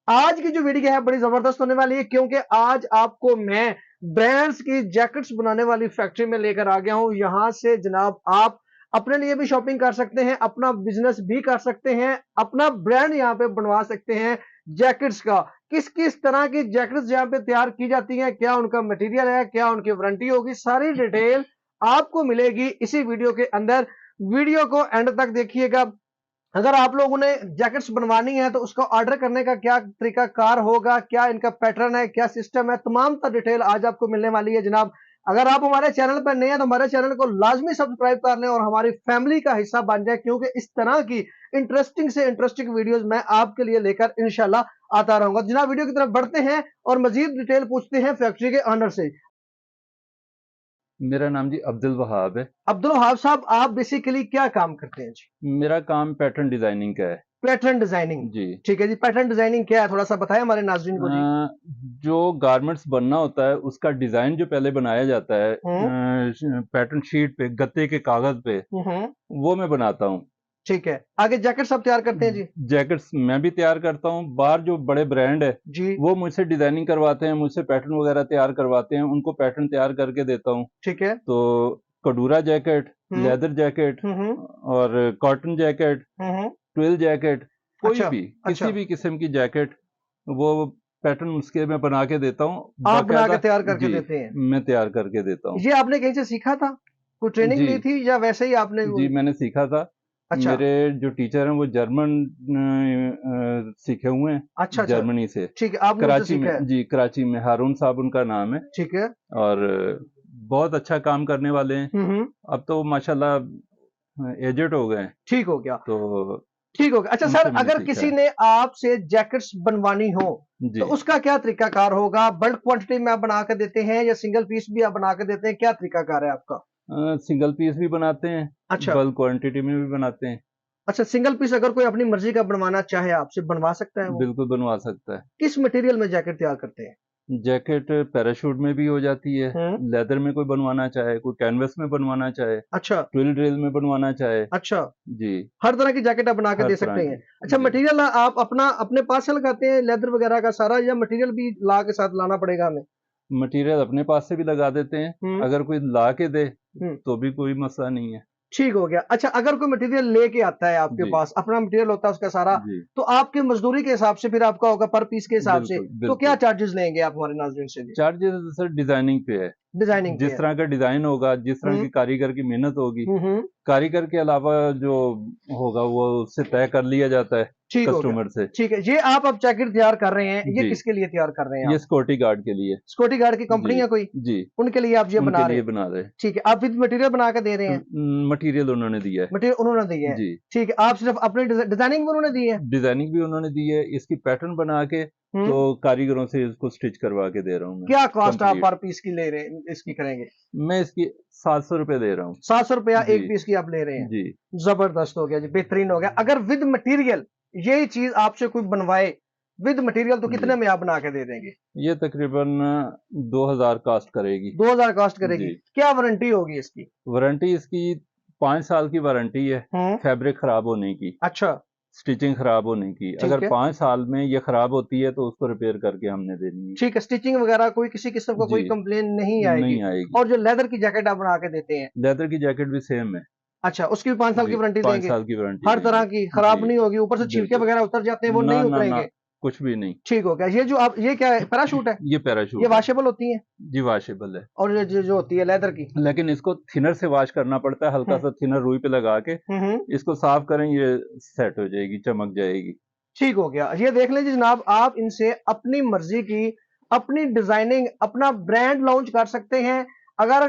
आज की जो वीडियो है बड़ी जबरदस्त होने वाली है, क्योंकि आज आपको मैं ब्रांड्स की जैकेट्स बनाने वाली फैक्ट्री में लेकर आ गया हूं। यहां से जनाब आप अपने लिए भी शॉपिंग कर सकते हैं, अपना बिजनेस भी कर सकते हैं, अपना ब्रांड यहां पे बनवा सकते हैं जैकेट्स का। किस किस तरह की जैकेट्स यहां पे तैयार की जाती हैं, क्या उनका मटेरियल है, क्या उनकी वारंटी होगी, सारी डिटेल आपको मिलेगी इसी वीडियो के अंदर। वीडियो को एंड तक देखिएगा। अगर आप लोगों ने जैकेट्स बनवानी है तो उसको ऑर्डर करने का क्या तरीका कार होगा, क्या इनका पैटर्न है, क्या सिस्टम है, तमाम तर डिटेल आज आपको मिलने वाली है जनाब। अगर आप हमारे चैनल पर नए हैं तो हमारे चैनल को लाजमी सब्सक्राइब कर लें और हमारी फैमिली का हिस्सा बन जाए, क्योंकि इस तरह की इंटरेस्टिंग से इंटरेस्टिंग वीडियोस मैं आपके लिए लेकर इंशाल्लाह आता रहूंगा। जनाब वीडियो की तरफ बढ़ते हैं और मजीद डिटेल पूछते हैं फैक्ट्री के ऑनर से। मेरा नाम जी अब्दुल वहाब है। अब्दुल वहाब साहब, आप बेसिकली क्या काम करते हैं जी? मेरा काम पैटर्न डिजाइनिंग का है पैटर्न डिजाइनिंग। जी। ठीक है जी, पैटर्न डिजाइनिंग क्या है, थोड़ा सा बताएं हमारे नाजरीन को जी। जो गारमेंट्स बनना होता है उसका डिजाइन जो पहले बनाया जाता है हम्म। पैटर्न शीट पे, गत्ते के कागज पे, हम्म। वो मैं बनाता हूँ। ठीक है, आगे जैकेट सब तैयार करते हैं जी? जैकेट्स मैं भी तैयार करता हूँ। बाहर जो बड़े ब्रांड है जी। वो मुझसे डिजाइनिंग करवाते हैं, मुझसे पैटर्न वगैरह तैयार करवाते हैं, उनको पैटर्न तैयार करके देता हूँ। ठीक है। तो कटोरा जैकेट, हम्म। लेदर जैकेट हम्म। और कॉटन जैकेट, हम्म। ट्विल जैकेट, कोई अच्छा। भी अच्छा, किसी भी किस्म की जैकेट, वो पैटर्न उसके मैं बना के देता हूँ आप बना के बाकायदा। तैयार करके जी, देते हैं? मैं तैयार करके देता हूँ। ये आपने कहीं से सीखा था, कोई ट्रेनिंग जी, ली थी या वैसे ही आपने जी मैंने सीखा था। अच्छा। मेरे जो टीचर हैं वो जर्मन सीखे हुए हैं, अच्छा। अच्छा। जर्मनी से। ठीक है, आपने उनसे कराची में, सीखा है? जी कराची में हारून साहब उनका नाम है। ठीक है। और बहुत अच्छा काम करने वाले हैं। हम्म। अब तो माशाल्लाह एजेड हो गए हैं, ठीक हो गया। तो ठीक हो गया। अच्छा सर, उनसे मैंने अगर सीखा किसी है। ने आपसे जैकेट्स बनवानी हो जी, तो उसका क्या तरीकाकार होगा? बल्क क्वांटिटी में आप बना के देते हैं या सिंगल पीस भी आप बना के देते हैं, क्या तरीकाकार है आपका? सिंगल पीस भी बनाते हैं, अच्छा। बल्क क्वांटिटी में भी बनाते हैं। अच्छा, सिंगल पीस अगर कोई अपनी मर्जी का बनवाना चाहे आपसे, बनवा सकता है वो? बिल्कुल बनवा सकता है। किस मटेरियल में जैकेट तैयार करते हैं? जैकेट पैराशूट में भी हो जाती है, हम्म। लेदर में कोई बनवाना चाहे, कोई कैनवस में बनवाना चाहे, अच्छा। ट्विल ड्रिल में बनवाना चाहे। अच्छा, जी, हर तरह की जैकेट आप बना के हर दे तरह सकते हैं। की। अच्छा, जी, मटेरियल आप अपना अपने पास से लगाते हैं लेदर वगैरह का सारा, या मटेरियल भी ला के साथ लाना पड़ेगा हमें? मटेरियल अपने पास से भी लगा देते हैं। हम्म। अगर कोई ला के दे हम्म। तो भी कोई मसला नहीं है। ठीक हो गया। अच्छा, अगर कोई मटेरियल लेके आता है आपके जी, पास, अपना मटेरियल होता है उसका सारा, जी, तो आपकी मजदूरी के हिसाब से फिर आपका होगा पर पीस के हिसाब से, बिल्कुल, तो क्या बिल्कुल। चार्जेस लेंगे आप हमारे नाज़रीन से जी? चार्जेस सर डिजाइनिंग पे है। डिजाइनिंग पे जिस है। तरह का डिजाइन होगा, जिस तरह हम्म। की कारीगर की मेहनत होगी, हम्म। कारीगर के अलावा जो होगा वो उससे तय कर लिया जाता है ठीक हो गया। कस्टमर से। ठीक है, ये आप अब जैकेट तैयार कर रहे हैं, ये जी, किसके लिए तैयार कर रहे हैं ये आप? सिक्योरिटी गार्ड के लिए। सिक्योरिटी गार्ड की जी, कंपनी है कोई? जी, उनके लिए आप ये उनके बना रहे लिए हैं? बना रहे हैं। ठीक है, आप विद मटेरियल बना के दे रहे हैं? मटेरियल उन्होंने दिया है। मटेरियल उन्होंने दी है? जी, ठीक है, आप सिर्फ अपनी डिजाइनिंग भी उन्होंने दी है? डिजाइनिंग भी उन्होंने दी है, इसकी पैटर्न बना के तो हम्म। कारीगरों से इसको स्टिच करवा के दे रहा हूँ मैं क्या कॉस्ट आप कंप्लीट। पर पीस की ले रहे हैं, इसकी करेंगे? मैं इसकी 700 रुपये दे रहा हूँ। 700 रुपया जी, एक पीस की आप ले रहे हैं? जी, जबरदस्त हो गया जी, बेहतरीन हो गया। अगर विद मटेरियल यही चीज आपसे कोई बनवाए विद मटेरियल तो जी, कितने में आप बना के दे देंगे? ये तकरीबन 2000 कास्ट करेगी। 2000 कॉस्ट करेगी। जी, क्या वारंटी होगी इसकी? वारंटी इसकी 5 साल की वारंटी है, हम्म। फैब्रिक खराब होने की, अच्छा। स्टिचिंग खराब होने की। ठीक अगर है। 5 साल में ये खराब होती है तो उसको रिपेयर करके हमने देनी है। ठीक है, स्टिचिंग वगैरह कोई किसी किस्म का जी, कोई कंप्लेन नहीं आएगी? नहीं आएगी। और जो लेदर की जैकेट आप बना के देते हैं, लेदर की जैकेट भी सेम है। अच्छा, उसकी भी 5 साल की जी, वारंटी 5 देंगे? साल की वारंटी हर तरह देंगे। की खराब जी, नहीं होगी, ऊपर से छिलके बिल्कुल। वगैरह उतर जाते हैं वो ना, नहीं ना, ना, उतरेंगे? कुछ भी नहीं। ठीक हो गया। ये जो आप, ये क्या है, पैराशूट है? ये ये पैराशूट है। वॉशेबल होती है? जी, वॉशेबल है। और ये जो होती है लेदर की? लेकिन इसको थिनर से वॉश करना पड़ता है, हल्का हम्म। सा थिनर रुई पे लगा के हम्म। इसको साफ करें, ये सेट हो जाएगी, चमक जाएगी। ठीक हो गया। ये देख लीजिए जनाब, आप इनसे अपनी मर्जी की अपनी डिजाइनिंग, अपना ब्रांड लॉन्च कर सकते हैं। अगर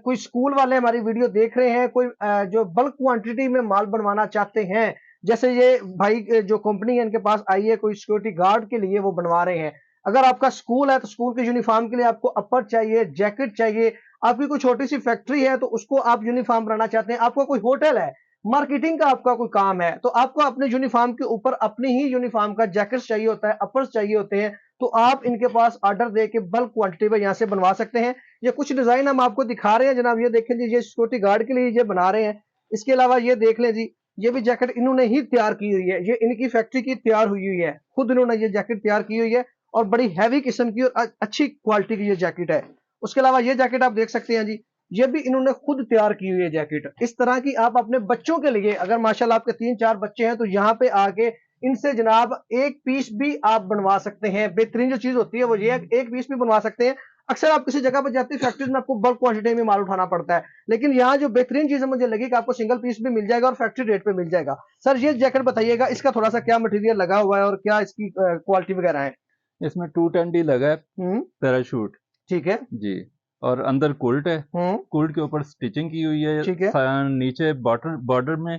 कोई स्कूल वाले हमारी वीडियो देख रहे हैं, कोई जो बल्क क्वांटिटी में माल बनवाना चाहते हैं, जैसे ये भाई जो कंपनी है इनके पास आई है, कोई सिक्योरिटी गार्ड के लिए वो बनवा रहे हैं। अगर आपका स्कूल है तो स्कूल के यूनिफॉर्म के लिए आपको अपर चाहिए, जैकेट चाहिए। आपकी कोई छोटी सी फैक्ट्री है तो उसको आप यूनिफॉर्म बनाना चाहते हैं। आपका कोई होटल है, मार्केटिंग का आपका कोई काम है, तो आपको अपने यूनिफॉर्म के ऊपर अपनी ही यूनिफॉर्म का जैकेट्स चाहिए होता है, अपर्स चाहिए होते हैं, तो आप इनके पास ऑर्डर देके बल्क क्वांटिटी में यहाँ से बनवा सकते हैं। ये कुछ डिजाइन हम आपको दिखा रहे हैं जनाब, ये देखें जी, ये सिक्योरिटी गार्ड के लिए ये बना रहे हैं। इसके अलावा ये देख लें जी, ये भी जैकेट इन्होंने ही तैयार की हुई है, ये इनकी फैक्ट्री की तैयार हुई हुई है, खुद इन्होंने ये जैकेट तैयार की हुई है और बड़ी हैवी किस्म की और अच्छी क्वालिटी की ये जैकेट है। उसके अलावा ये जैकेट आप देख सकते हैं जी, ये भी इन्होंने खुद तैयार की हुई है जैकेट। इस तरह की आप अपने बच्चों के लिए, अगर माशाल्लाह आपके 3-4 बच्चे हैं तो यहाँ पे आके इनसे जनाब एक पीस भी आप बनवा सकते हैं। बेहतरीन जो चीज होती है वो ये है, एक पीस भी बनवा सकते हैं। अक्सर आप किसी जगह पर जाते हैं फैक्ट्रीज में, आपको बल्क क्वांटिटी में माल उठाना पड़ता है, लेकिन यहाँ जो बेहतरीन चीज मुझे लगी कि आपको सिंगल पीस भी मिल जाएगा और फैक्ट्री रेट पे मिल जाएगा। सर ये जैकेट बताइएगा, इसका थोड़ा सा क्या मटेरियल लगा हुआ है और क्या इसकी क्वालिटी वगैरह है? इसमें 210D लगा है, पैराशूट। ठीक है जी। और अंदर कुल्ट है, कुल्ट के ऊपर स्टिचिंग की हुई है, ठीक है नीचे बॉर्डर में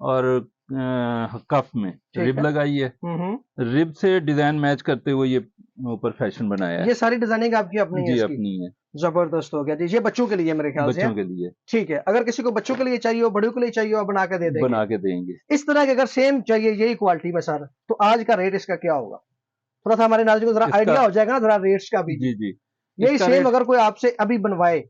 और कफ में रिब लगाई है। रिब से डिजाइन मैच करते हुए ये ऊपर फैशन बनाया है। ये सारी डिजाइनिंग आपकी अपनी है? जी इसकी अपनी है। जबरदस्त हो गया जी। ये बच्चों के लिए मेरे ख्याल से बच्चों के लिए। ठीक है, अगर किसी को बच्चों के लिए चाहिए हो, बड़ों के लिए चाहिए हो, बना के दे देंगे। बना के देंगे। इस तरह के अगर सेम चाहिए यही क्वालिटी में सर, तो आज का रेट इसका क्या होगा? थोड़ा सा हमारे नाज़रीन को जरा आइडिया हो जाएगा ना जरा रेट्स का भी। जी जी। यही सेम अगर कोई आपसे अभी बनवाए,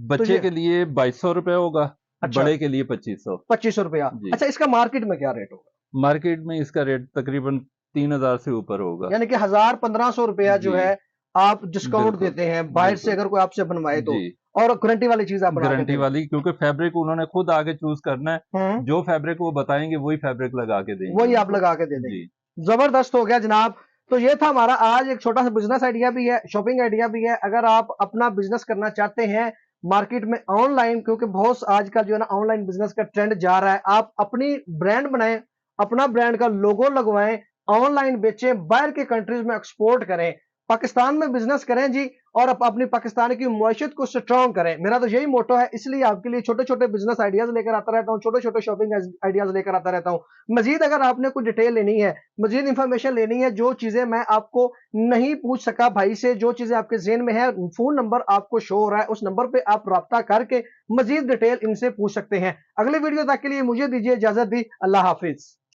बच्चे के लिए 2200 रुपए होगा। अच्छा। बड़े के लिए 2500 रुपया। अच्छा, इसका मार्केट में क्या रेट होगा? मार्केट में इसका रेट तकरीबन 3000 से ऊपर होगा, यानी कि 1000-1500 रुपया जो है आप डिस्काउंट देते हैं बाहर से अगर कोई आपसे बनवाए तो। और गारंटी वाली चीज आप गारंटी वाली, क्योंकि फैब्रिक उन्होंने खुद आगे चूज करना है, जो फैब्रिक वो बताएंगे वही फैब्रिक लगा के देंगे, वही आप लगा के दे देंगे। जबरदस्त हो गया जनाब। तो ये था हमारा आज एक छोटा सा बिजनेस आइडिया भी है, शॉपिंग आइडिया भी है। अगर आप अपना बिजनेस करना चाहते हैं मार्केट में ऑनलाइन, क्योंकि बहुत आजकल जो है ना ऑनलाइन बिजनेस का ट्रेंड जा रहा है, आप अपनी ब्रांड बनाएं, अपना ब्रांड का लोगो लगवाएं, ऑनलाइन बेचें, बाहर के कंट्रीज में एक्सपोर्ट करें, पाकिस्तान में बिजनेस करें जी, और अपनी पाकिस्तान की मुआशत को स्ट्रॉन्ग करें। मेरा तो यही मोटो है, इसलिए आपके लिए छोटे छोटे बिजनेस आइडियाज लेकर आता रहता हूँ, छोटे छोटे शॉपिंग आइडियाज लेकर आता रहता हूँ। मजीद अगर आपने कोई डिटेल लेनी है, मजीद इंफॉर्मेशन लेनी है, जो चीजें मैं आपको नहीं पूछ सका भाई से, जो चीजें आपके ज़हन में है, फोन नंबर आपको शो हो रहा है, उस नंबर पे आप राब्ता करके मजीद डिटेल इनसे पूछ सकते हैं। अगले वीडियो तक के लिए मुझे दीजिए इजाजत दी। अल्लाह हाफिज।